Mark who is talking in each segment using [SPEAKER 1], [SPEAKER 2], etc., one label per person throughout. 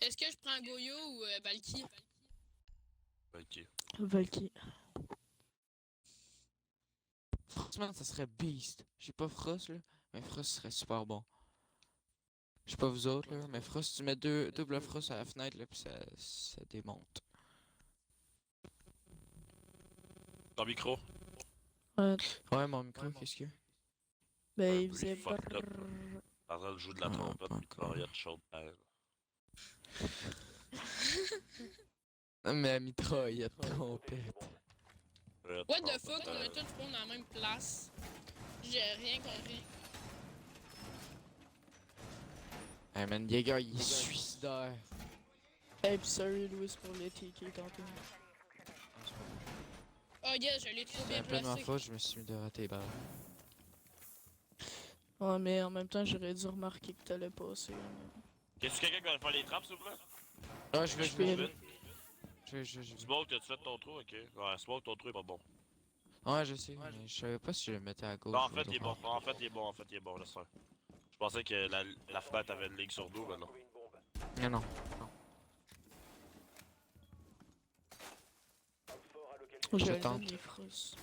[SPEAKER 1] Est-ce que je prends Goyo ou Valky?
[SPEAKER 2] Ok.
[SPEAKER 3] Valky.
[SPEAKER 4] Franchement, ça serait Beast. J'ai pas Frost, là, mais Frost serait super bon. Je sais pas vous autres, là, mais Frost, tu mets double Frost à la fenêtre, là, pis ça démonte.
[SPEAKER 2] Ton micro?
[SPEAKER 3] Ouais.
[SPEAKER 4] Ouais, mon micro, qu'est-ce que...
[SPEAKER 3] Ben,
[SPEAKER 2] Un
[SPEAKER 3] il
[SPEAKER 2] bruit
[SPEAKER 3] faisait
[SPEAKER 2] fucked up. En train de jouer de la
[SPEAKER 4] Ah,
[SPEAKER 2] trompette,
[SPEAKER 4] pas
[SPEAKER 2] pis de mitraillette chaude.
[SPEAKER 4] Mais mitraillette, trompette.
[SPEAKER 1] What the fuck, on a tous spawn dans la même place. J'ai rien compris.
[SPEAKER 4] Hey man, Jäger, il est suicidaire.
[SPEAKER 3] Hey, pis sorry Louis pour les TK tantôt.
[SPEAKER 1] Oh yes, je l'ai trop
[SPEAKER 4] C'est
[SPEAKER 1] bien
[SPEAKER 4] un peu de ma
[SPEAKER 1] placé.
[SPEAKER 4] faute, je me suis mis de rater les balles.
[SPEAKER 3] Ouais, mais en même temps, j'aurais dû remarquer que t'allais passer.
[SPEAKER 2] Qu'est-ce que quelqu'un qui va faire les trappes, s'il vous plaît?
[SPEAKER 4] Ah, je vais,
[SPEAKER 3] Je peux y aller.
[SPEAKER 4] je...
[SPEAKER 2] Smoke, t'as-tu fait ton trou? Ok. Ouais, Smoke, ton trou est pas bon.
[SPEAKER 4] Ouais, je sais, mais je savais pas si je le mettais à gauche
[SPEAKER 2] Non, en
[SPEAKER 4] ou
[SPEAKER 2] fait,
[SPEAKER 4] à
[SPEAKER 2] il est bon.
[SPEAKER 4] droite.
[SPEAKER 2] En fait, il est bon. En fait, il est bon, je sais. Je pensais que la fenêtre avait une ligne sur nous, mais non.
[SPEAKER 4] Non, non.
[SPEAKER 3] J'ai
[SPEAKER 4] Je
[SPEAKER 3] un
[SPEAKER 4] tente.
[SPEAKER 3] des Frost.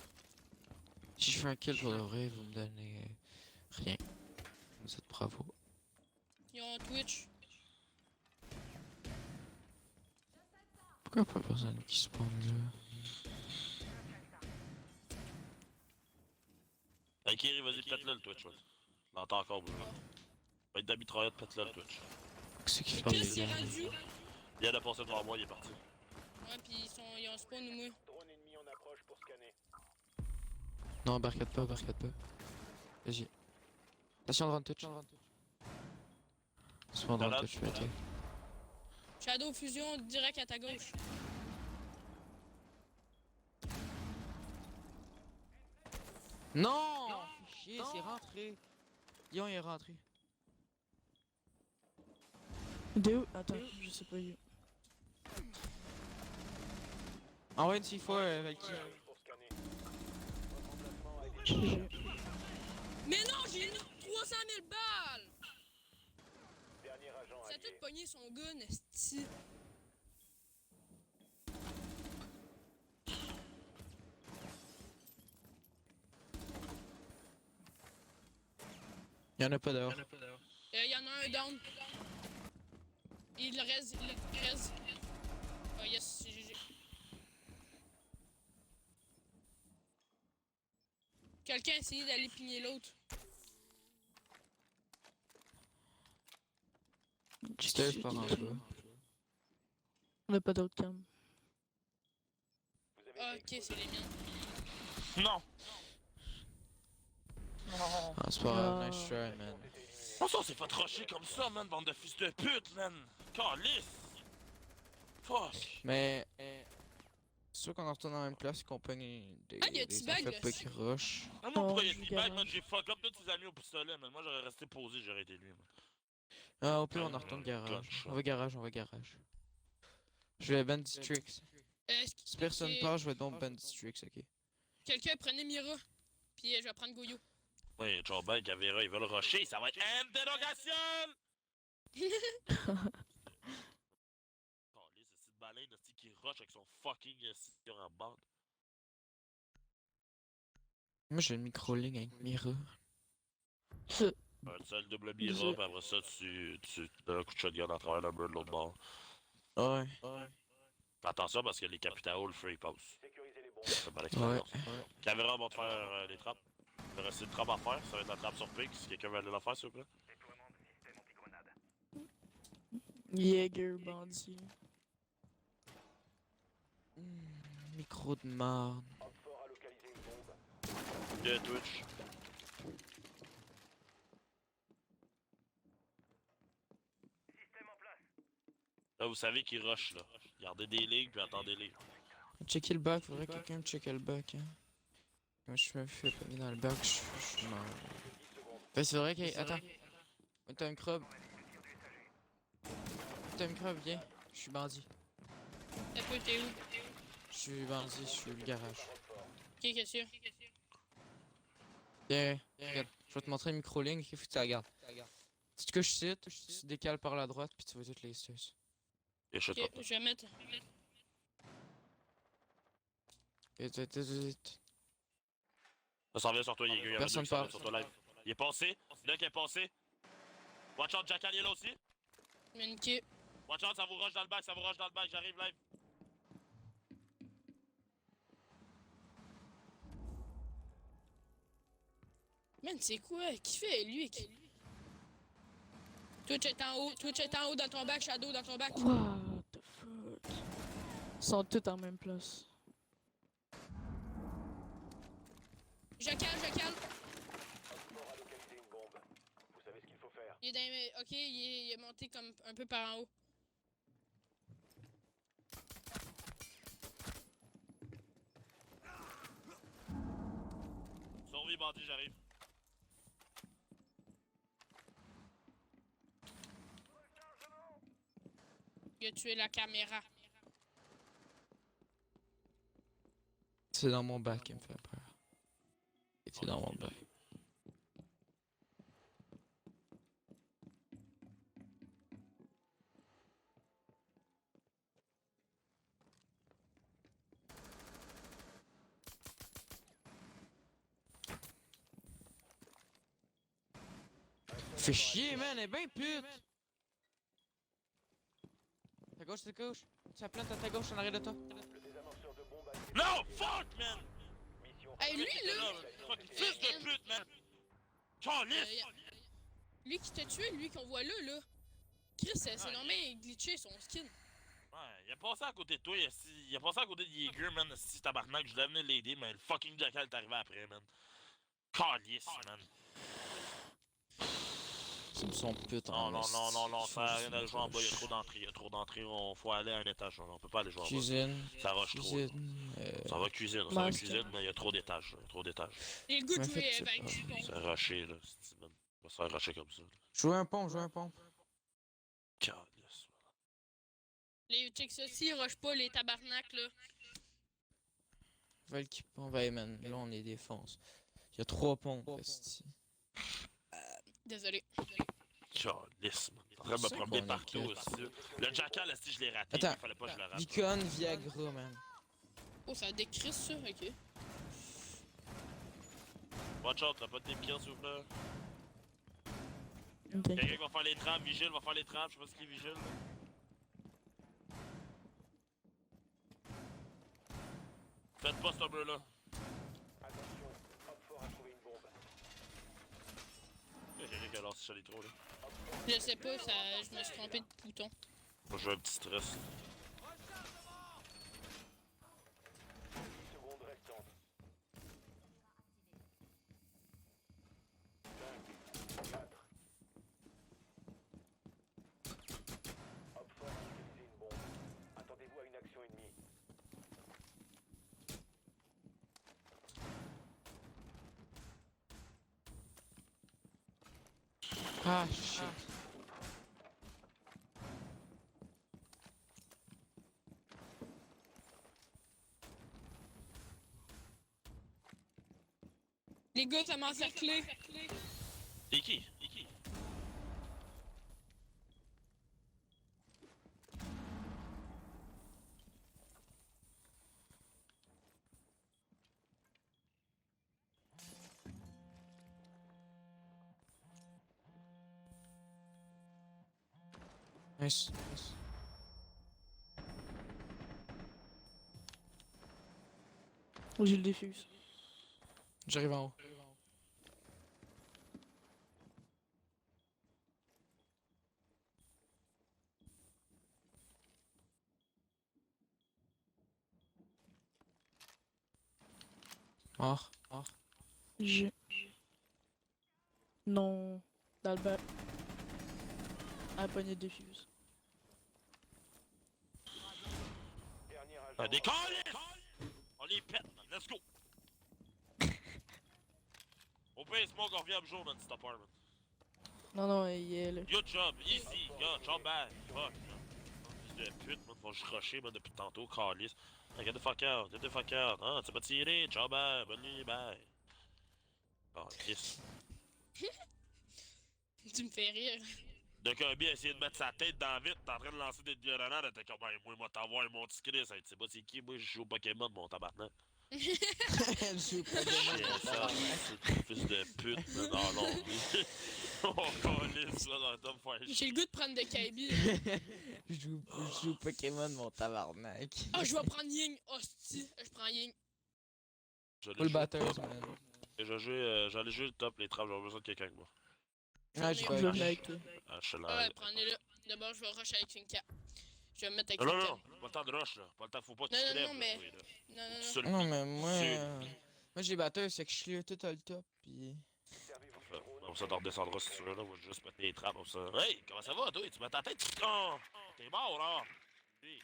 [SPEAKER 4] Si je fais un kill pour le vrai, vous me donnez rien. Vous êtes bravo.
[SPEAKER 1] Ils ont Twitch.
[SPEAKER 4] Pourquoi pas personne qui spawn là?
[SPEAKER 2] Ok, vas-y, pète-le le Twitch, ouais. Je l'entends encore, bouger. Va être de la mitraillette, pète-le le Twitch.
[SPEAKER 4] C'est qui fait
[SPEAKER 1] Qu'est-ce
[SPEAKER 4] les
[SPEAKER 1] qu'il est
[SPEAKER 4] gars?
[SPEAKER 1] rendu?
[SPEAKER 2] Il vient de passer devant moi, il est parti.
[SPEAKER 1] Ouais, pis ils ont spawn ou moi.
[SPEAKER 5] Drone ennemi en approche pour scanner.
[SPEAKER 4] Non, barricade pas, barricade pas. Vas-y. Attention devant le touch. Spawn devant le touch, ok.
[SPEAKER 1] Shadow Fusion direct à ta gauche.
[SPEAKER 4] Non! Fais chier, c'est rentré. Lyon est rentré.
[SPEAKER 3] De où? Attends, je sais pas où.
[SPEAKER 4] Envoie une 6 fois avec qui?
[SPEAKER 5] Pour scanner. Votre emplacement a été
[SPEAKER 3] GG.
[SPEAKER 1] Mais non, j'ai mis 300 000 balles!
[SPEAKER 5] dernier agent
[SPEAKER 1] Ça a tout
[SPEAKER 5] allié.
[SPEAKER 1] pogné son gun, esti.
[SPEAKER 4] Y'en a pas dehors.
[SPEAKER 1] Y en a un down. Il reste. Oh yes, c'est GG. Quelqu'un a essayé d'aller pigner l'autre.
[SPEAKER 4] Stairs par en bas.
[SPEAKER 3] On a pas d'autre cam.
[SPEAKER 5] Vous avez
[SPEAKER 1] Ah,
[SPEAKER 5] été
[SPEAKER 1] ok, c'est les miens.
[SPEAKER 2] Non!
[SPEAKER 4] Ah, c'est pas grave, nice try, man.
[SPEAKER 2] Comment ça, on s'est fait rusher comme ça, man, bande de fils de pute, man! Calice! Fuck!
[SPEAKER 4] Mais, c'est sûr qu'on en retourne dans la même place et qu'on pogne des,
[SPEAKER 1] Ah, y a
[SPEAKER 4] des
[SPEAKER 1] T-Bag,
[SPEAKER 4] affaires
[SPEAKER 1] là.
[SPEAKER 4] pas qui rush.
[SPEAKER 2] Ah non, pourquoi il
[SPEAKER 3] je
[SPEAKER 2] y a
[SPEAKER 3] joue
[SPEAKER 2] des bags,
[SPEAKER 3] garage.
[SPEAKER 2] man? J'ai fuck up tous ses amis au pistolet, man. Moi, j'aurais resté posé, j'aurais été lui, man.
[SPEAKER 4] Ah, au pire, on en retourne garage. On va garage, on va garage. Je vais Bandit Tricks. Si personne part, je vais donc Bandit Tricks, ok.
[SPEAKER 1] Quelqu'un prenait Mira. Puis je vais prendre Goyo.
[SPEAKER 2] Oui, Joe Bag, Avera, ils veulent rusher, ça va être interrogation! Calice, ce petit baleine, ce qui rush avec son fucking sillon en bande.
[SPEAKER 4] Moi, j'ai une micro-ligne avec Mira.
[SPEAKER 2] Tu as le double mira, puis après ça, tu donnes un coup de shotgun à travers le mur de l'autre bord.
[SPEAKER 4] Ouais.
[SPEAKER 2] Fais attention parce que les Capitao, le feu, il passe.
[SPEAKER 5] sécurisé les bombes.
[SPEAKER 2] C'est pas
[SPEAKER 4] Ouais.
[SPEAKER 2] l'expérience. Caméra va te faire les trappes. Il va rester une trappe à faire, ça va être la trappe sur pic. Si quelqu'un veut aller la faire, s'il vous plaît.
[SPEAKER 5] Déploiement de système anti-grenade.
[SPEAKER 3] Jäger, bandit.
[SPEAKER 4] Micro de marde.
[SPEAKER 5] Homme fort a localisé une bombe.
[SPEAKER 2] De Twitch.
[SPEAKER 5] Système en place.
[SPEAKER 2] Là, vous savez qu'ils rush, là. Gardez des lignes, puis attendez-les.
[SPEAKER 4] Checker le bac, faudrait que quelqu'un me check le bac, hein. Moi, je me fais pogner dans le bac, je suis mort.
[SPEAKER 5] 10 secondes.
[SPEAKER 4] Fait, c'est vrai que. Attends. T'as un crabe. T'as un crabe, viens. Je suis bandit.
[SPEAKER 1] T'as peu, t'es où?
[SPEAKER 4] Je suis bandit, je suis le garage.
[SPEAKER 1] Ok, qu'est-ce que
[SPEAKER 4] Viens, regarde. Je vais te montrer une micro-ligne, il faut que tu la regardes. Si tu couches ici, tu décales par la droite, puis tu vois toutes les stairs.
[SPEAKER 2] Et je sais
[SPEAKER 1] Ok,
[SPEAKER 2] pas.
[SPEAKER 1] je vais mettre.
[SPEAKER 4] Vite, vite, vite, vite.
[SPEAKER 2] Ça s'en vient sur toi, Yeager. Il y avait
[SPEAKER 4] Personne
[SPEAKER 2] deux qui s'en
[SPEAKER 4] part.
[SPEAKER 2] viennent sur toi live. Il est passé. Duck est passé. Watch out, Jackal, il est là aussi.
[SPEAKER 1] Manqué.
[SPEAKER 2] Watch out, ça vous rush dans le back, ça vous rush dans le back. J'arrive live.
[SPEAKER 1] Man, c'est quoi? Qui fait lui? Twitch est en haut. Twitch est en haut dans ton bac. Shadow dans ton bac.
[SPEAKER 3] What the fuck? Ils sont tous en même place.
[SPEAKER 1] Je cale.
[SPEAKER 5] Op 4 a localisé une bombe. Vous savez ce qu'il faut faire.
[SPEAKER 1] Il est dans. Ok, il est monté comme un peu par en haut.
[SPEAKER 2] Survie, bandit, j'arrive.
[SPEAKER 1] Il a tué la caméra.
[SPEAKER 4] C'est dans mon bac qui me fait peur. C'est dans mon bac. Fais chier, man, elle est bien pute! Ta gauche, ta gauche. Tu as plante à ta gauche en arrière de toi.
[SPEAKER 5] Le désamorceur de bombe a
[SPEAKER 2] No! Fuck, man!
[SPEAKER 5] mission.
[SPEAKER 1] Hey, lui, là!
[SPEAKER 2] Fucking fils de pute, man! Calice!
[SPEAKER 1] Lui qui t'a tué, lui qu'on voit là. Chris, c'est normal glitché son skin.
[SPEAKER 2] Ouais, il a passé à côté de toi, il a passé à côté de Yeager, man. Si tabarnak, je devais venir l'aider, mais le fucking Jackal est arrivé après, man. Calice, man.
[SPEAKER 4] Ils me sont putes en
[SPEAKER 2] Non, ça sert à rien d'aller jouer en bas, il y a
[SPEAKER 4] Cuisine.
[SPEAKER 2] trop d'entrées, faut aller à un étage, on peut pas aller jouer en bas. Ça rush trop.
[SPEAKER 4] Cuisine.
[SPEAKER 2] Ça va cuisine, mais il y a trop d'étages,
[SPEAKER 1] J'ai le goût de
[SPEAKER 4] Mais
[SPEAKER 1] jouer
[SPEAKER 4] faites
[SPEAKER 1] avec
[SPEAKER 4] ça.
[SPEAKER 1] du bon.
[SPEAKER 2] C'est rushé, là, c'est man. On va se faire rusher comme ça.
[SPEAKER 4] Jouer un pompe.
[SPEAKER 2] Calice.
[SPEAKER 1] Les chicks aussi, ils rushent pas les tabarnaks, là.
[SPEAKER 4] Veulent qu'ils pompe. Ouais, man, là on les défonce. Il y a 3 pompes, esti.
[SPEAKER 1] Désolé.
[SPEAKER 2] Calice, man. En train de me
[SPEAKER 4] C'est
[SPEAKER 2] promener
[SPEAKER 4] qu'on est
[SPEAKER 2] partout
[SPEAKER 4] quatre.
[SPEAKER 2] aussi. Le Jackal, si je l'ai raté,
[SPEAKER 4] Attends.
[SPEAKER 2] il fallait pas que je le rate.
[SPEAKER 4] Beacon, Viagra, man.
[SPEAKER 1] Oh, ça décrisse ça, ok.
[SPEAKER 2] Watch out, t'as pas de dépire, s'il vous plaît.
[SPEAKER 3] Ok.
[SPEAKER 2] Quelqu'un qui va faire les trappes, Vigile va faire les trappes, je sais pas ce qui est Vigile. là. Faites pas ce bleu-là.
[SPEAKER 5] Attention, Op 4 a trouvé une bombe.
[SPEAKER 2] Il y a quelqu'un qui a lancé Charlie trop, là.
[SPEAKER 1] Je sais pas, je me suis trompé de bouton.
[SPEAKER 2] Moi, je veux un petit stress.
[SPEAKER 5] 10 secondes restantes. 5, 4. Op 4 a localisé une bombe. Attendez-vous à une action ennemie.
[SPEAKER 4] Ah, shit.
[SPEAKER 1] Les gars, ça m'a encerclé.
[SPEAKER 2] Et qui?
[SPEAKER 4] Nice.
[SPEAKER 3] J'ai le défuse.
[SPEAKER 4] J'arrive en haut. Mort.
[SPEAKER 3] J'ai. Non. Dans le bas. À la poignée de défuse.
[SPEAKER 5] Dernier agent.
[SPEAKER 2] Ah, des calices! On les pète, man. Let's go! Au pire, smoke, on revient à jour, man, stopper, man.
[SPEAKER 3] Non, il est là.
[SPEAKER 2] Good job, easy, good job, bad. Fuck, man. Fils de pute, man, faut que je rusher, man, depuis tantôt, calice. Hey, get the fuck out, Ah, tu pas tiré, job, bad, bonne nuit, bye. Oh, yes.
[SPEAKER 1] Tu me fais rire.
[SPEAKER 2] De Kirby a essayé de mettre sa tête dans vite, t'es en train de lancer des grenades, t'es comme, ben, moi, t'envoie mon petit Chris, hey, tu sais pas c'est qui, moi, je joue au Pokémon, mon tabarnak.
[SPEAKER 4] Je joue pas
[SPEAKER 2] Chien, ça, c'est un fils de pute, là. Non, non, lui. On calisse, ça, dans le top faire
[SPEAKER 1] J'ai
[SPEAKER 2] chier.
[SPEAKER 1] le goût de prendre de KB.
[SPEAKER 4] Je joue Pokémon, mon tabarnak.
[SPEAKER 1] Ah, je vais prendre Ying. Hostie, je prends Ying.
[SPEAKER 2] Je l'ai
[SPEAKER 4] Full
[SPEAKER 2] joué
[SPEAKER 4] batters,
[SPEAKER 2] top.
[SPEAKER 4] man.
[SPEAKER 2] Et j'allais jouer le top, les traps, j'aurais besoin de quelqu'un que moi.
[SPEAKER 4] Ah, j'ai
[SPEAKER 1] Je
[SPEAKER 3] Je
[SPEAKER 4] pas
[SPEAKER 3] vais
[SPEAKER 4] eu.
[SPEAKER 3] venir avec toi.
[SPEAKER 2] Ah, je suis
[SPEAKER 1] Ah
[SPEAKER 2] là.
[SPEAKER 1] ouais, prenez-le. D'abord, je vais rush avec Finka. Je vais me mettre avec
[SPEAKER 2] Non, non,
[SPEAKER 1] Finka.
[SPEAKER 2] non, pas le temps de rush, là. Pas le temps, faut pas que
[SPEAKER 1] Non,
[SPEAKER 2] tu
[SPEAKER 1] non,
[SPEAKER 2] te lèves,
[SPEAKER 1] non,
[SPEAKER 2] là,
[SPEAKER 1] mais-
[SPEAKER 2] toi, là.
[SPEAKER 1] Non, non, non.
[SPEAKER 2] Sur le
[SPEAKER 4] Non, mais moi.
[SPEAKER 2] Sur-
[SPEAKER 4] Moi, j'ai batteurs, c'est que je clear tout à le top, pis.
[SPEAKER 5] Servez-vous du
[SPEAKER 2] Parfait.
[SPEAKER 5] drone.
[SPEAKER 2] Comme ça, t'en redescendras si tu veux, là. Moi, je vais juste mettre les trappes, comme ça. Hey, comment ça va, toi? Tu mets ta tête? Oh, t'es mort, là. Oui.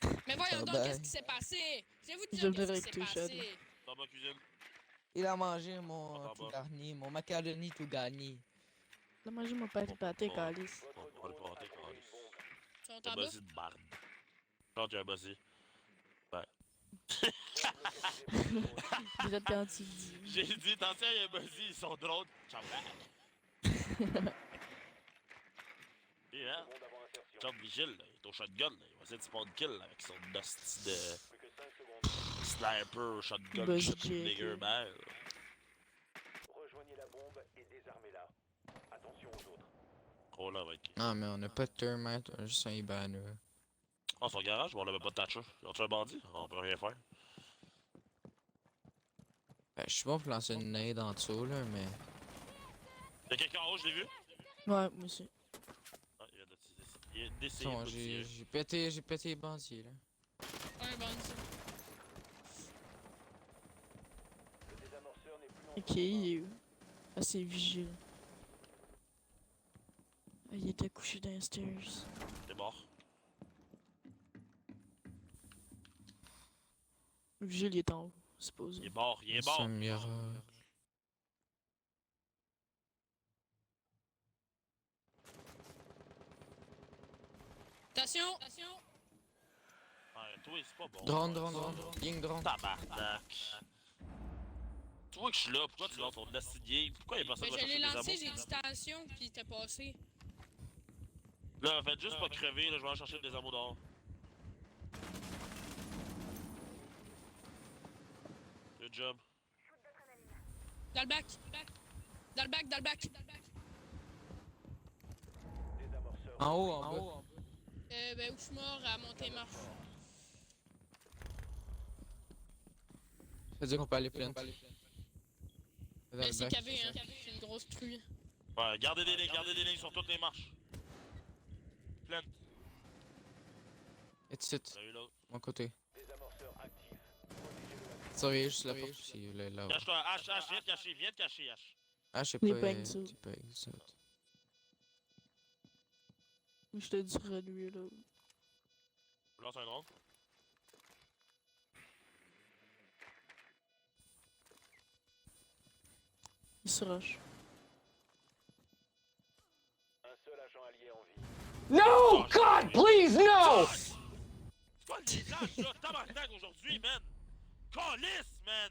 [SPEAKER 2] Ouais.
[SPEAKER 1] Mais voyons donc,
[SPEAKER 4] Tabarnak.
[SPEAKER 1] qu'est-ce qui s'est passé? C'est vous
[SPEAKER 3] Je
[SPEAKER 1] dire
[SPEAKER 3] vais
[SPEAKER 1] qu'est-ce
[SPEAKER 3] venir
[SPEAKER 1] qui
[SPEAKER 3] avec
[SPEAKER 1] s'est
[SPEAKER 3] toi,
[SPEAKER 1] passé?
[SPEAKER 2] Dans ma cuisine.
[SPEAKER 4] Il a mangé
[SPEAKER 2] Ah,
[SPEAKER 4] mon tout
[SPEAKER 2] bah.
[SPEAKER 4] garni, mon macaroni tout garni.
[SPEAKER 3] Là, manger mon pâté pâté, calice.
[SPEAKER 2] On va le porter, câlisse.
[SPEAKER 1] Ils sont
[SPEAKER 2] T'as
[SPEAKER 1] en bas?
[SPEAKER 2] buzzé de barbe. Quand tu as buzzé.
[SPEAKER 3] Déjà quand tu le dis.
[SPEAKER 2] J'ai dit, attention, il y a buzzé, ils sont drôles. Ciao, back. Et hein,
[SPEAKER 5] Seconde avant insertion.
[SPEAKER 2] Chum Vigile, là, il est au shotgun, là. Il va essayer de spawn kill, là, avec son dusty de
[SPEAKER 5] Plus que 5 secondes.
[SPEAKER 2] sniper, shotgun,
[SPEAKER 3] Buzz
[SPEAKER 2] shot
[SPEAKER 3] J.
[SPEAKER 2] nigger ball.
[SPEAKER 5] Rejoignez la bombe et désarmez-la. Attention aux autres.
[SPEAKER 2] Oh là, avec.
[SPEAKER 4] Ah, mais on a pas de thermite, on a juste un Ibanner.
[SPEAKER 2] Oh, son garage, mais on avait pas de Thatcher. Ils ont tué un bandit? On peut rien faire.
[SPEAKER 4] Ben, je suis bon pour lancer une nade en dessous, là, mais.
[SPEAKER 2] Y'a quelqu'un en haut, je l'ai vu?
[SPEAKER 3] Ouais, moi aussi.
[SPEAKER 2] Ah, il vient d'essayer
[SPEAKER 4] Non,
[SPEAKER 2] de tirer.
[SPEAKER 4] j'ai pété les bandits, là.
[SPEAKER 1] Un bandit.
[SPEAKER 5] Le désamorceur n'est plus en
[SPEAKER 3] Ok, il est où? Ah, c'est vigile. Ah, il était couché dans les stairs.
[SPEAKER 2] T'es mort.
[SPEAKER 3] Vigile, il est en haut, c'est pas
[SPEAKER 2] Il est mort, il est
[SPEAKER 4] C'est un
[SPEAKER 2] mort.
[SPEAKER 4] miracle.
[SPEAKER 1] Attention! Attention!
[SPEAKER 2] Ouais, toi, c'est pas bon.
[SPEAKER 4] Drone, drone, drone. Ying drone.
[SPEAKER 2] Tabarnak. Tu vois que je suis là, pourquoi tu lances ton nasty game? Pourquoi il y a personne
[SPEAKER 1] Ben,
[SPEAKER 2] qui va
[SPEAKER 1] je l'ai
[SPEAKER 2] chercher des
[SPEAKER 1] lancé,
[SPEAKER 2] amours?
[SPEAKER 1] j'ai dit attention, pis t'es passé.
[SPEAKER 2] Là, faites juste pas crever, là, je vais aller chercher des amours dehors. Good job.
[SPEAKER 1] Dans le bac! Dans le bac, dans le bac!
[SPEAKER 5] désamorceur.
[SPEAKER 4] En haut, en bas.
[SPEAKER 1] Ben, où je suis mort à monter marche.
[SPEAKER 4] Ça veut dire qu'on peut aller plein.
[SPEAKER 1] Ben, c'est KV, hein. C'est une grosse truie.
[SPEAKER 2] Ouais, gardez des lignes sur toutes les marches. Plein.
[SPEAKER 4] Et tu sais,
[SPEAKER 2] Salut l'autre.
[SPEAKER 4] mon côté.
[SPEAKER 5] Désamorceur actif. Protégez-le à
[SPEAKER 4] Surveillez juste la porte aussi, là.
[SPEAKER 2] Cache-toi, H, viens te cacher, H.
[SPEAKER 4] Ah, je sais
[SPEAKER 3] Il
[SPEAKER 4] pas.
[SPEAKER 3] est pas exo.
[SPEAKER 4] t'es pas exo.
[SPEAKER 3] Je te dirais lui, là.
[SPEAKER 2] Je lance un drone.
[SPEAKER 3] Il se rush.
[SPEAKER 5] un seul agent allié en vie.
[SPEAKER 2] No, God, please, no! C'est quoi le visage, ça? Tabarnak aujourd'hui, man! Calice, man!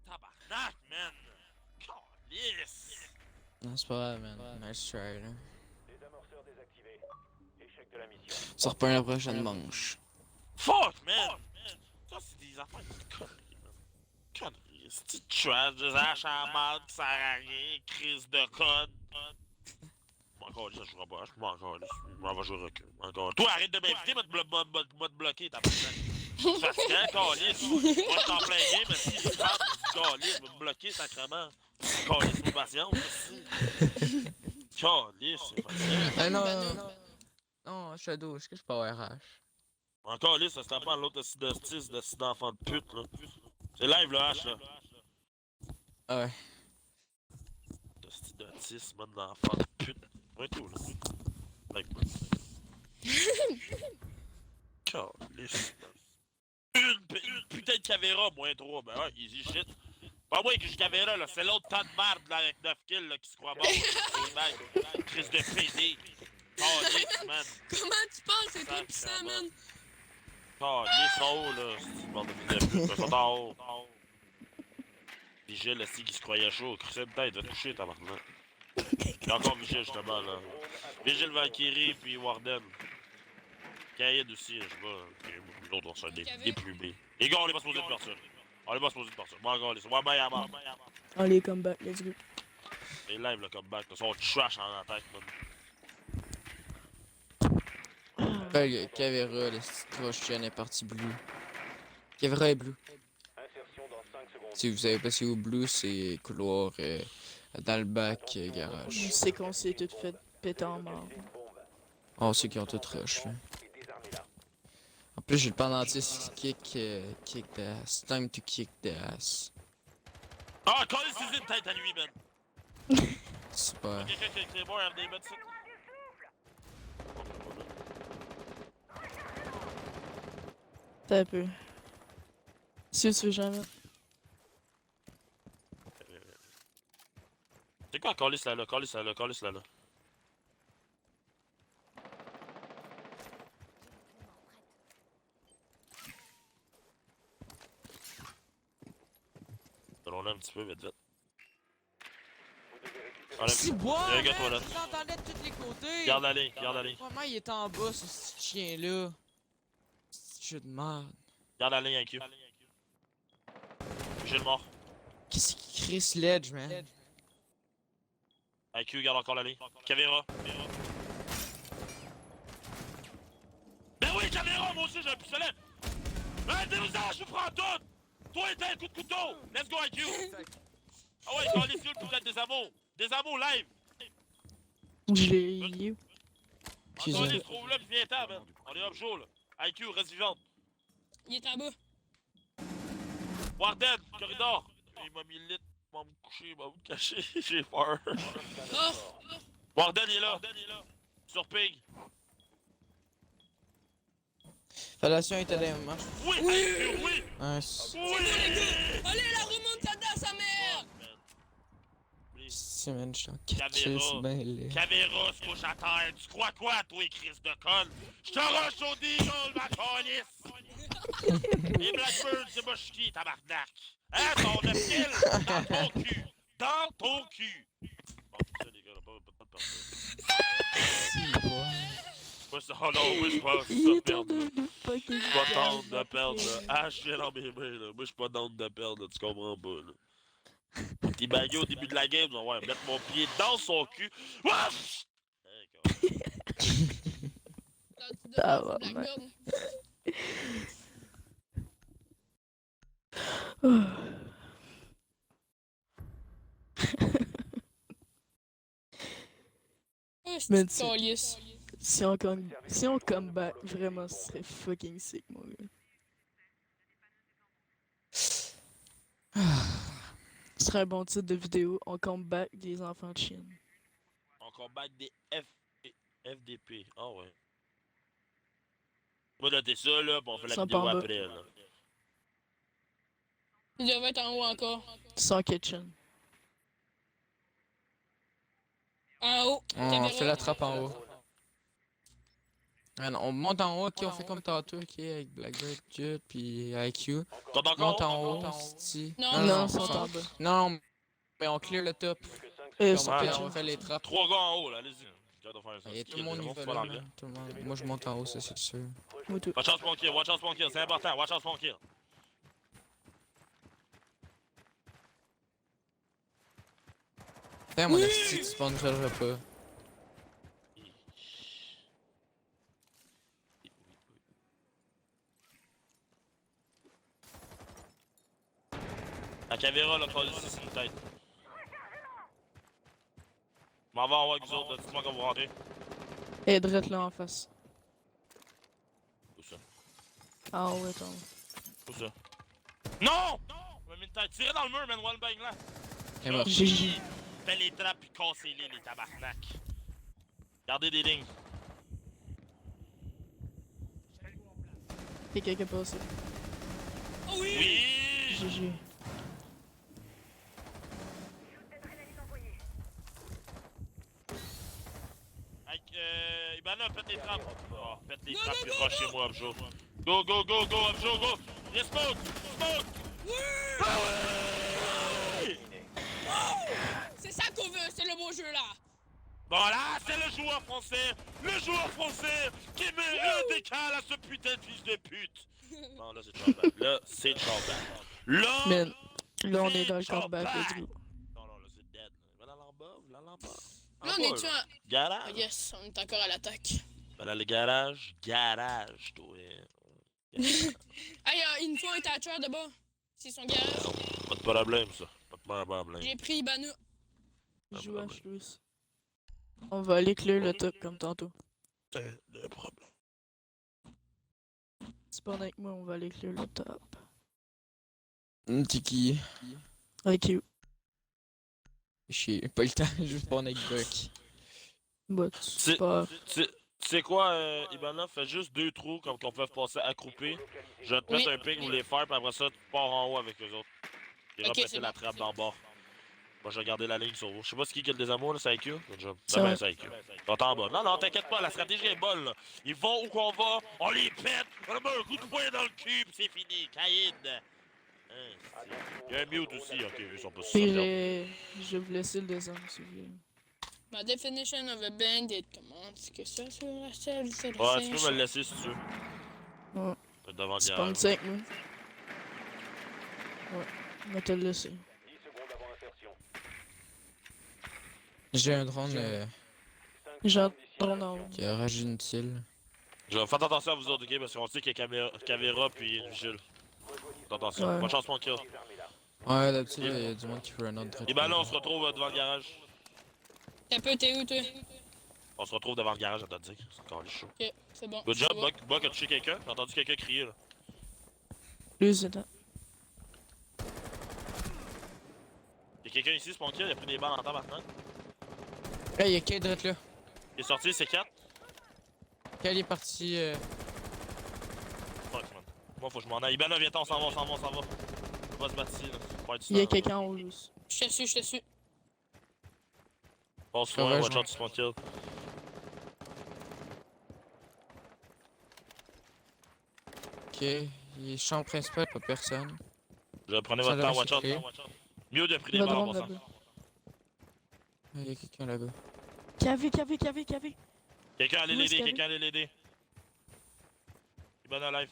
[SPEAKER 2] Tabarnak, man! Calice!
[SPEAKER 4] Non, c'est pas grave, man. Nice try, là.
[SPEAKER 5] Désamorceur désactivé. Échec de la mission.
[SPEAKER 4] Ça reprend la prochaine manche.
[SPEAKER 2] Fuck, man! Ça, c'est des affaires de conneries, man. Conneries. C'est trash, des haches à marde qui sert à rien, crise de code. Encore ça, je jouerai pas, je m'en encore je m'en vais jouer recul. Encore. Toi, arrête de m'inviter, m'a te bloquer, t'as pas de fatiguant, calice. Moi, je suis en plein game, mais si je parle, calice, va me bloquer, sacrement. Calice, mon patience, aussi. Calice, c'est fatigant.
[SPEAKER 4] Ah non,
[SPEAKER 1] Ben
[SPEAKER 4] non,
[SPEAKER 1] non.
[SPEAKER 4] non. Non, Shadow, est-ce que je peux avoir RH?
[SPEAKER 2] Encore là, ça se tape pas à l'autre de d'enfant de pute, là. C'est live, le H, là.
[SPEAKER 4] Ah ouais.
[SPEAKER 2] D'autisme, man, d'enfant de pute. Ouais, tout, là. Like, Calisse. Une putain de cavéra, moins 3. Ben ouais, easy shit. Pas moi que je cavéra, là. C'est l'autre tas de marde, là, avec 9 kills, là, qui se croit mort. Crise de PD. Calisse, man.
[SPEAKER 1] Comment tu penses? C'est trop puissant, man!
[SPEAKER 2] Calisse en haut, là. C'est une bande de fils de pute. Ils sont en haut. Vigile, le qui se croyait chaud, crissait peut-être, va te coucher, tabarnak. Il y a encore Vigile, justement, là. Vigile, Valkyrie, puis Warden. Caïd aussi, je sais pas. L'autre, on s'en des plumés. Les gars, on est pas supposé de partir. On est pas supposé de partir. Bon, gars, c'est ouais, à mort.
[SPEAKER 3] Allez, comeback, let's go.
[SPEAKER 2] Les live, le comeback, ils sont trash en attaque, man.
[SPEAKER 4] Cavera, le croche-chain est parti blue. Cavera est blue.
[SPEAKER 5] Insertion dans 5 secondes.
[SPEAKER 4] Si vous savez pas c'est où blue, c'est couloir dans le bac garage.
[SPEAKER 3] Je sais qu'on s'est tout fait péter en mort.
[SPEAKER 5] Une bombe.
[SPEAKER 4] On sait qu'ils ont tout rush là.
[SPEAKER 5] Et désarmez-la.
[SPEAKER 4] En plus j'ai le pendentif kick the ass. Time to kick the ass.
[SPEAKER 2] Ah, quand c'est une tête à lui, man.
[SPEAKER 4] Super.
[SPEAKER 2] Quelqu'un qui a écrit moi, MD, man, ça.
[SPEAKER 3] T'as un peu. Si tu veux jamais.
[SPEAKER 2] C'est quoi, Callis là, Callis là, Callis là. Allons-le un petit peu, vite, vite.
[SPEAKER 5] Vous devez récupérer.
[SPEAKER 2] Allez,
[SPEAKER 4] Si bois,
[SPEAKER 2] il y a un gars,
[SPEAKER 4] man,
[SPEAKER 2] toi, là.
[SPEAKER 4] je l'entendais de tous les côtés.
[SPEAKER 2] Garde la ligne, garde la ligne.
[SPEAKER 4] Vraiment il est en bas ce petit chien là. Ce jeu de merde.
[SPEAKER 2] Garde la ligne, IQ. J'ai le mort.
[SPEAKER 4] Qu'est-ce qui crée ce ledge man?
[SPEAKER 2] IQ, garde encore la ligne. Cavera. Ben oui, Cavera, moi aussi j'ai un pistolet. Ben, démusage, je vous prends tout. Toi et t'as un coup de couteau. Let's go, IQ. Ah ouais, Callis, c'est le des amours. Des amours live.
[SPEAKER 3] Je l'ai healé.
[SPEAKER 4] Excusez-moi.
[SPEAKER 2] Callis, trouve-le, puis viens-t'en, man. On est up chaud, là. IQ, reste vivante.
[SPEAKER 1] Il est en bas.
[SPEAKER 2] Warden, corridor. Il m'a mis le lit. Il va me coucher, il va me cacher. J'ai peur.
[SPEAKER 1] Oh!
[SPEAKER 2] Warden, il est là. Sur ping.
[SPEAKER 4] Fellation est allé marche.
[SPEAKER 2] Oui, IQ, oui.
[SPEAKER 4] Nice.
[SPEAKER 2] Oui.
[SPEAKER 1] Allez, la remontada, sa mère!
[SPEAKER 4] Si man, je suis en
[SPEAKER 2] Caméra.
[SPEAKER 4] 4 c'est bien laid.
[SPEAKER 2] Caméra se couche à terre. Tu crois quoi, toi, Chris de conne? Je te rush au deagle, ma calisse! Les Blackbirds, c'est moi, je suis qui, tabarnak? Hein, ton kill dans ton cul! Dans ton cul! Bon, c'est ça, les gars, pas de partir.
[SPEAKER 4] Si bois.
[SPEAKER 2] Moi, c'est... Oh non, moi, je pense
[SPEAKER 3] Il
[SPEAKER 2] ça
[SPEAKER 3] est en
[SPEAKER 2] perdre.
[SPEAKER 3] train de fucking.
[SPEAKER 2] Je suis pas tendre de perdre, là. Ah, je suis dans mes mains, là. Moi, je suis pas tendre de perdre, là. Tu comprends pas, là. T'es bagué au début de la game, là. Ouais, mettre mon pied dans son cul. Ouf! Hey,
[SPEAKER 3] Ah, ouais,
[SPEAKER 1] Blackbird. Oh,
[SPEAKER 3] Mais
[SPEAKER 1] c'est
[SPEAKER 3] tu-
[SPEAKER 1] calice.
[SPEAKER 3] Si on come back, vraiment, ce serait fucking sick, mon gars. Ce serait un bon titre de vidéo. On come back des enfants de Chine.
[SPEAKER 2] on combat des FDP. Ah ouais. On va noter ça, là, pis on fait la
[SPEAKER 3] Sans
[SPEAKER 2] vidéo
[SPEAKER 3] panda.
[SPEAKER 2] après, là.
[SPEAKER 1] Il devait être en haut encore.
[SPEAKER 3] Sans kitchen.
[SPEAKER 1] En haut.
[SPEAKER 4] On
[SPEAKER 1] Caméra.
[SPEAKER 4] fait la trappe en haut. Ah non, on monte en haut, ok, on fait comme tantôt, ok, avec Blackbird, Jet, puis IQ.
[SPEAKER 2] T'as encore?
[SPEAKER 4] Monte en haut, sti.
[SPEAKER 1] Non,
[SPEAKER 3] Non,
[SPEAKER 4] on
[SPEAKER 3] sont
[SPEAKER 4] s'en-
[SPEAKER 3] en bas.
[SPEAKER 4] Non, mais on clear le top.
[SPEAKER 5] Plus que 5
[SPEAKER 3] Euh,
[SPEAKER 4] Puis
[SPEAKER 3] sans
[SPEAKER 4] on,
[SPEAKER 2] ouais.
[SPEAKER 4] on
[SPEAKER 3] kitchen.
[SPEAKER 4] fait les trappes.
[SPEAKER 2] 3 gars en haut, là, allez-y. Regarde, on va faire ça.
[SPEAKER 4] Il y a tout le monde
[SPEAKER 2] C'est
[SPEAKER 4] niveau
[SPEAKER 2] pas
[SPEAKER 4] là,
[SPEAKER 2] l'anglais.
[SPEAKER 4] man, tout le monde. Moi je monte en haut, ça c'est sûr.
[SPEAKER 3] Moi tout.
[SPEAKER 2] Watch out mon kill, c'est important, watch out mon kill.
[SPEAKER 4] Putain, mon esti, tu spawneras pas.
[SPEAKER 2] La caméra, là, pas ici, c'est une tête. Je m'en vais en haut avec vous autres, là, dites-moi quand vous rentrez.
[SPEAKER 3] Et drette là en face.
[SPEAKER 2] Où ça?
[SPEAKER 3] Ah ouais, attends.
[SPEAKER 2] Où ça? Non! On m'a mis une tête, tirez dans le mur, man, one bang là.
[SPEAKER 4] Elle est morte.
[SPEAKER 3] GG.
[SPEAKER 2] Fais les trappes pis cassez-les, les tabarnak. Gardez des lignes.
[SPEAKER 3] T'es quelqu'un passé.
[SPEAKER 1] Oh oui!
[SPEAKER 2] Oui!
[SPEAKER 3] GG.
[SPEAKER 2] Avec, Ibana, pète les trappes. Oh, pète les trappes pis rushez-moi, Upjo. Go, go, go, go, Upjo, go! Yes, smoke! Smoke! Ah ouais!
[SPEAKER 1] C'est ça qu'on veut, c'est le beau jeu là!
[SPEAKER 2] Voilà, c'est le joueur français! Le joueur français qui met le décal à ce putain de fils de pute! Non, là c'est Chorban. Là, c'est Chorban. Là!
[SPEAKER 3] Man, là on est
[SPEAKER 2] c'est
[SPEAKER 3] dans le comeback,
[SPEAKER 2] Chorban.
[SPEAKER 3] let's go.
[SPEAKER 2] Non, non, là c'est dead. Va dans l'en bas, va dans l'en bas.
[SPEAKER 1] Là, on est-tu en. Ah,
[SPEAKER 2] Garage?
[SPEAKER 1] yes, on est encore à l'attaque.
[SPEAKER 2] Va dans le garage. Garage, toi.
[SPEAKER 1] Hey, une fois un Thatcher de bas. C'est son garage.
[SPEAKER 2] Pas de problème, ça. Pas de problème.
[SPEAKER 1] J'ai pris Ibana.
[SPEAKER 3] Joue à Louis. On va aller clear le top comme tantôt.
[SPEAKER 2] C'est le problème.
[SPEAKER 3] C'est pas avec moi, on va aller clear le top.
[SPEAKER 4] T'es qui?
[SPEAKER 3] Avec you.
[SPEAKER 4] J'ai pas le temps, je vais pas avec Buck.
[SPEAKER 3] But, c'est pas.
[SPEAKER 2] Tu sais quoi, Ibana, fais juste 2 trous comme qu'on peut passer accroupi. Je vais te mettre
[SPEAKER 1] Oui.
[SPEAKER 2] un ping ou les faire, puis après ça, tu pars en haut avec eux autres. Et
[SPEAKER 1] Ok,
[SPEAKER 2] repéter
[SPEAKER 1] c'est
[SPEAKER 2] la
[SPEAKER 1] bon.
[SPEAKER 2] trappe dans le bord. Moi, je vais garder la ligne sur vous. Je sais pas ce qui est le désamour, là, c'est IQ.
[SPEAKER 3] Ça
[SPEAKER 2] Demain,
[SPEAKER 3] va.
[SPEAKER 2] c'est IQ. T'es en bas. Non, non, t'inquiète pas, la stratégie est bonne, là. Ils vont où qu'on va, on les pète, on leur met un coup de poing dans le cul, pis c'est fini. Caïd. Hein, il y a un mute aussi, ok, ils sont pas super.
[SPEAKER 3] Je vais vous laisser le descendre si vous voulez.
[SPEAKER 1] Ma definition of a bandit, comment est-ce que ça sur la selle, c'est le
[SPEAKER 2] Ouais, tu peux
[SPEAKER 1] singe?
[SPEAKER 2] me le laisser si tu veux.
[SPEAKER 3] Ouais.
[SPEAKER 2] Devant le
[SPEAKER 3] C'est pas
[SPEAKER 2] garage.
[SPEAKER 3] une 5, moi. Ouais, on va te le laisser.
[SPEAKER 5] 10 secondes avant insertion.
[SPEAKER 4] J'ai un drone
[SPEAKER 5] 5
[SPEAKER 3] J'ai un
[SPEAKER 5] secondes d'ici
[SPEAKER 3] drone en haut.
[SPEAKER 5] insertion.
[SPEAKER 4] qui a rage inutile.
[SPEAKER 2] Je vais faire attention à vous autres, ok? Parce qu'on sait qu'il y a Cavéra puis une vigile. Faites attention.
[SPEAKER 3] Ouais.
[SPEAKER 2] Bonne chance, mon kill.
[SPEAKER 5] Les armées là.
[SPEAKER 4] Ouais, d'habitude, il y a du monde qui fait un autre
[SPEAKER 2] Et ben là, on se retrouve devant le garage.
[SPEAKER 1] T'as peu, t'es où, toi?
[SPEAKER 2] On se retrouve devant le garage, à te dire. C'est encore les chaud.
[SPEAKER 1] Ok, c'est bon.
[SPEAKER 2] Good
[SPEAKER 1] je
[SPEAKER 2] job,
[SPEAKER 1] vois.
[SPEAKER 2] Buck, as-tu tué quelqu'un? J'ai entendu quelqu'un crier, là.
[SPEAKER 3] Plus de temps.
[SPEAKER 2] Y'a quelqu'un ici, c'est mon kill, il a pris des balles en temps maintenant.
[SPEAKER 4] Hey, y'a Kate là.
[SPEAKER 2] Il est sorti, c'est 4.
[SPEAKER 4] Kate est parti.
[SPEAKER 2] Fuck, man. Moi, faut que je m'en aille. Ben là, viens-t'en, on s'en va. On va se battre ici, là. Faut pas être
[SPEAKER 3] Il y a
[SPEAKER 2] stun,
[SPEAKER 3] quelqu'un en haut aussi.
[SPEAKER 1] Je te suis, je te suis.
[SPEAKER 2] Passe
[SPEAKER 4] Ça
[SPEAKER 2] loin,
[SPEAKER 4] va,
[SPEAKER 2] watch
[SPEAKER 4] je
[SPEAKER 2] out, c'est mon kill.
[SPEAKER 4] Ok, il est chambre principale, pas personne.
[SPEAKER 2] Je prenez
[SPEAKER 4] Ça
[SPEAKER 2] votre temps,
[SPEAKER 4] devrait
[SPEAKER 2] watch out.
[SPEAKER 4] suffire.
[SPEAKER 2] Mieux de pris des
[SPEAKER 3] Le
[SPEAKER 2] balles en
[SPEAKER 3] drone
[SPEAKER 2] passant.
[SPEAKER 3] là-bas.
[SPEAKER 4] Il y a quelqu'un là-bas.
[SPEAKER 3] KV.
[SPEAKER 2] Quelqu'un allait
[SPEAKER 3] Où est-ce
[SPEAKER 2] l'aider,
[SPEAKER 3] qu'elle
[SPEAKER 2] Il est bon à live.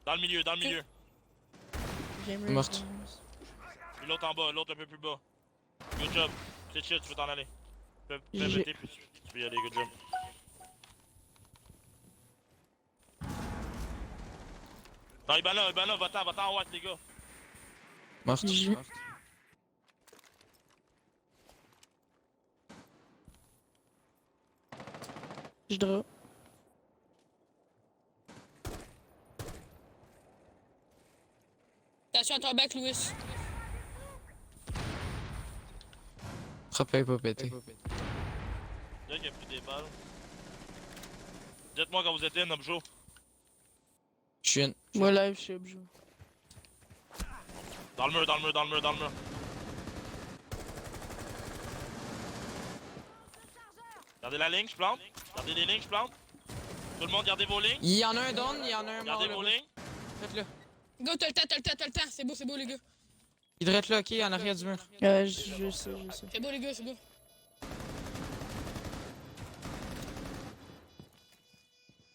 [SPEAKER 2] Dans le milieu.
[SPEAKER 3] Game
[SPEAKER 4] Morte.
[SPEAKER 2] Puis l'autre en bas, l'autre un peu plus bas. Good job. C'est chill, tu peux t'en aller. Fais
[SPEAKER 3] J'ai-
[SPEAKER 2] péter, puis tu peux y aller, good job. Non, il est là, va-t'en en watch, les gars.
[SPEAKER 4] Morte.
[SPEAKER 3] J'ai-
[SPEAKER 4] Morte.
[SPEAKER 3] Je drop.
[SPEAKER 1] Attention à ton back, Louis.
[SPEAKER 4] Frappe est pas pété.
[SPEAKER 2] Là, il a pris des balles. Dites-moi quand vous êtes in, Objo.
[SPEAKER 4] Je suis une.
[SPEAKER 3] Moi live, je suis obligé.
[SPEAKER 2] Dans le mur. Gardez la ligne, je plante. Gardez les lignes, je plante. Tout le monde, gardez vos lignes.
[SPEAKER 4] Il y en a un down, il y en a un mort
[SPEAKER 2] Gardez vos
[SPEAKER 4] là.
[SPEAKER 2] lignes.
[SPEAKER 4] Faites-le.
[SPEAKER 1] Go, t'as le temps. C'est beau, les gars.
[SPEAKER 4] Il devrait être là, ok, en arrière du mur.
[SPEAKER 3] Je sais.
[SPEAKER 1] C'est beau, les gars, c'est beau.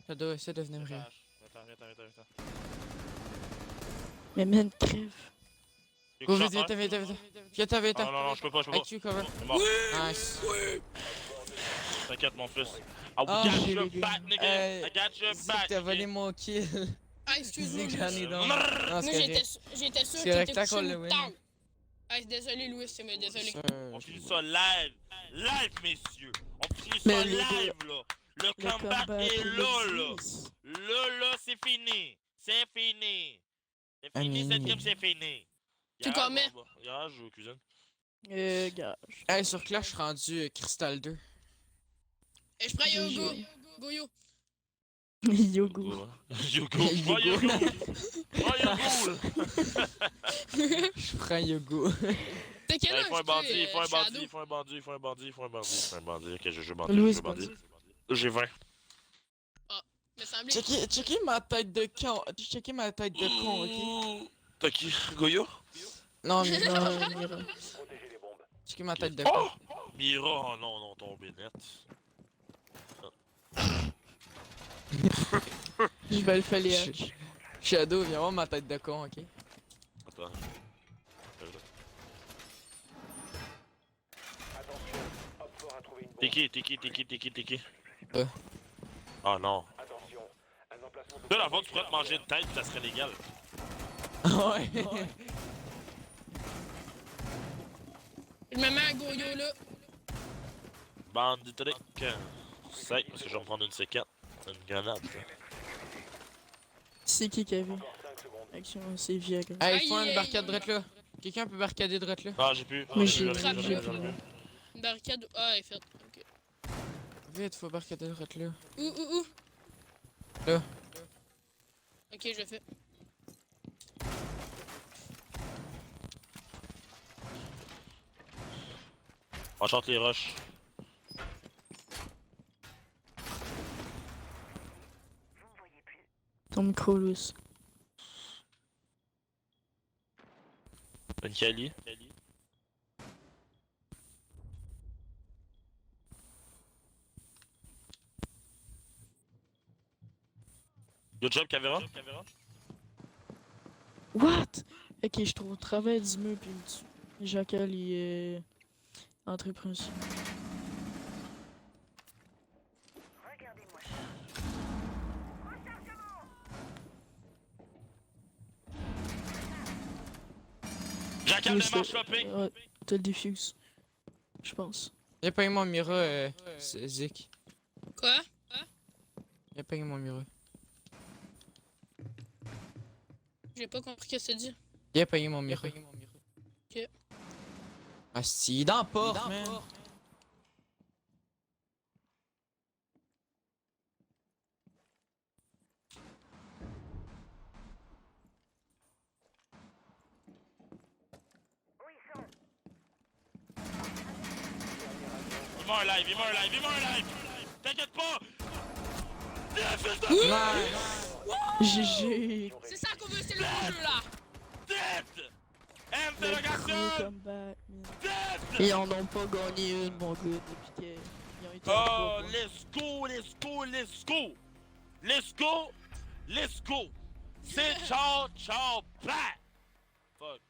[SPEAKER 4] Ça doit essayer de venir me rire.
[SPEAKER 2] Viens-t'en.
[SPEAKER 3] Mais man, crève.
[SPEAKER 4] Go, vite. Viens-t'en.
[SPEAKER 2] Non, je peux pas.
[SPEAKER 4] IQ cover.
[SPEAKER 2] C'est mort.
[SPEAKER 4] Nice.
[SPEAKER 2] T'inquiète, mon fils. I
[SPEAKER 4] Ah,
[SPEAKER 2] got
[SPEAKER 3] j'ai
[SPEAKER 2] your
[SPEAKER 3] les
[SPEAKER 2] back, nigga. I got your
[SPEAKER 4] Zig,
[SPEAKER 2] back.
[SPEAKER 4] t'as volé mon kill.
[SPEAKER 1] Ah, excuse-moi,
[SPEAKER 4] Zig, j'en
[SPEAKER 1] Louis.
[SPEAKER 4] ai donc.
[SPEAKER 2] Brrr.
[SPEAKER 4] Non,
[SPEAKER 1] Moi,
[SPEAKER 4] c'est correct.
[SPEAKER 1] j'étais sûr
[SPEAKER 4] C'est
[SPEAKER 1] que
[SPEAKER 4] correct,
[SPEAKER 1] t'étais
[SPEAKER 4] tant
[SPEAKER 1] couché
[SPEAKER 4] qu'on le
[SPEAKER 1] ou
[SPEAKER 4] win.
[SPEAKER 1] tard. Ah, désolé, Louis, c'est désolé.
[SPEAKER 2] On finit ça live. Live, messieurs. On finit
[SPEAKER 3] Mais
[SPEAKER 2] ça
[SPEAKER 3] les gars,
[SPEAKER 2] live, là. Le
[SPEAKER 3] Le
[SPEAKER 2] comeback
[SPEAKER 3] comeback
[SPEAKER 2] est là.
[SPEAKER 3] existe.
[SPEAKER 2] Là, c'est fini. C'est fini,
[SPEAKER 4] Amine.
[SPEAKER 2] cette game, c'est fini.
[SPEAKER 1] Tu commets?
[SPEAKER 2] Garage ou cuisine?
[SPEAKER 3] Garage.
[SPEAKER 4] Hey, sur Clash, je suis rendu Crystal 2.
[SPEAKER 1] Et je prends
[SPEAKER 3] J'ai
[SPEAKER 1] Yogo.
[SPEAKER 3] joué.
[SPEAKER 1] Go.
[SPEAKER 3] Yogo.
[SPEAKER 2] Yogo. Oh, Yogo. Oh, Yogo.
[SPEAKER 4] Je prends Yogo.
[SPEAKER 1] T'es quel
[SPEAKER 2] Il
[SPEAKER 1] âge,
[SPEAKER 2] faut un
[SPEAKER 1] toi,
[SPEAKER 2] bandit, il faut un
[SPEAKER 1] Shadow?
[SPEAKER 2] bandit. Ok, je joue bandit.
[SPEAKER 3] Louis,
[SPEAKER 2] Je joue bandit. J'ai 20.
[SPEAKER 1] Me semblait.
[SPEAKER 4] Checkez ma tête de con. Checkez ma tête de con, ok?
[SPEAKER 2] T'as qui? Goyo?
[SPEAKER 4] Non, mais
[SPEAKER 3] Non, Mira.
[SPEAKER 5] Protégez les bombes.
[SPEAKER 4] c'est qui ma tête de
[SPEAKER 2] Oh!
[SPEAKER 4] con?
[SPEAKER 2] Mira, oh non, non, tombé net.
[SPEAKER 3] Je vais le faire les haches.
[SPEAKER 4] Shadow, viens voir ma tête de con, ok?
[SPEAKER 2] Attends.
[SPEAKER 5] Attention, Op 4 a trouvé une bombe.
[SPEAKER 2] T'es qui?
[SPEAKER 4] Euh.
[SPEAKER 2] Oh non.
[SPEAKER 5] Attention, un emplacement de
[SPEAKER 2] Là, la fois, tu pourrais te manger une tête, ça serait légal.
[SPEAKER 4] Ouais.
[SPEAKER 1] Je me mets à Goyo là.
[SPEAKER 2] Bande de trucs. Sec, parce que je vais me prendre une C4. C'est une grenade, ça.
[SPEAKER 3] C'est qui avait?
[SPEAKER 5] Encore 5 secondes.
[SPEAKER 3] Action, c'est Viagra.
[SPEAKER 4] Hey, faut
[SPEAKER 1] Aïe,
[SPEAKER 4] une
[SPEAKER 1] aïe,
[SPEAKER 4] barricade
[SPEAKER 1] aïe.
[SPEAKER 4] drette là. Quelqu'un peut barricader drette là?
[SPEAKER 2] Ah, j'ai plus.
[SPEAKER 3] Mais
[SPEAKER 2] J'ai
[SPEAKER 3] j'ai
[SPEAKER 2] plus,
[SPEAKER 3] j'ai
[SPEAKER 2] plus.
[SPEAKER 1] Une barricade. Ah, elle est faite. Ok.
[SPEAKER 4] Vite, faut barricader drette là.
[SPEAKER 1] Où?
[SPEAKER 4] Là.
[SPEAKER 1] Ok, je le fais.
[SPEAKER 2] On chante les roches.
[SPEAKER 3] Ton micro loose.
[SPEAKER 2] Une Kali. Good job, Caméra.
[SPEAKER 3] What? Ok, je trouve au travers du mur puis il me tue. Jacal, il est entrée principale.
[SPEAKER 2] Jacal
[SPEAKER 3] Oui,
[SPEAKER 2] démarche
[SPEAKER 3] c'est-
[SPEAKER 2] shopping.
[SPEAKER 3] Ouais, t'as le diffuse. Je pense.
[SPEAKER 4] Y'a pas eu mon Mira, c'est Zik.
[SPEAKER 1] Quoi?
[SPEAKER 4] Y'a pas eu mon Mira.
[SPEAKER 1] J'ai pas compris ce que ça dit.
[SPEAKER 4] Y'a pas eu mon Mira.
[SPEAKER 1] Ok.
[SPEAKER 4] Ah, si, dans la porte, man.
[SPEAKER 2] Il meurt live. T'inquiète pas.
[SPEAKER 3] GG!
[SPEAKER 1] C'est ça qu'on veut, c'est le beau jeu là!
[SPEAKER 2] Dead!
[SPEAKER 3] Le gros
[SPEAKER 2] Interrogation!
[SPEAKER 3] comeback, man.
[SPEAKER 2] Dead!
[SPEAKER 3] Ils en ont pas gagné une, mon gars, depuis qu'ils ont été à
[SPEAKER 2] Oh,
[SPEAKER 3] trois points.
[SPEAKER 2] let's go! C'est ciao, bye! Fuck.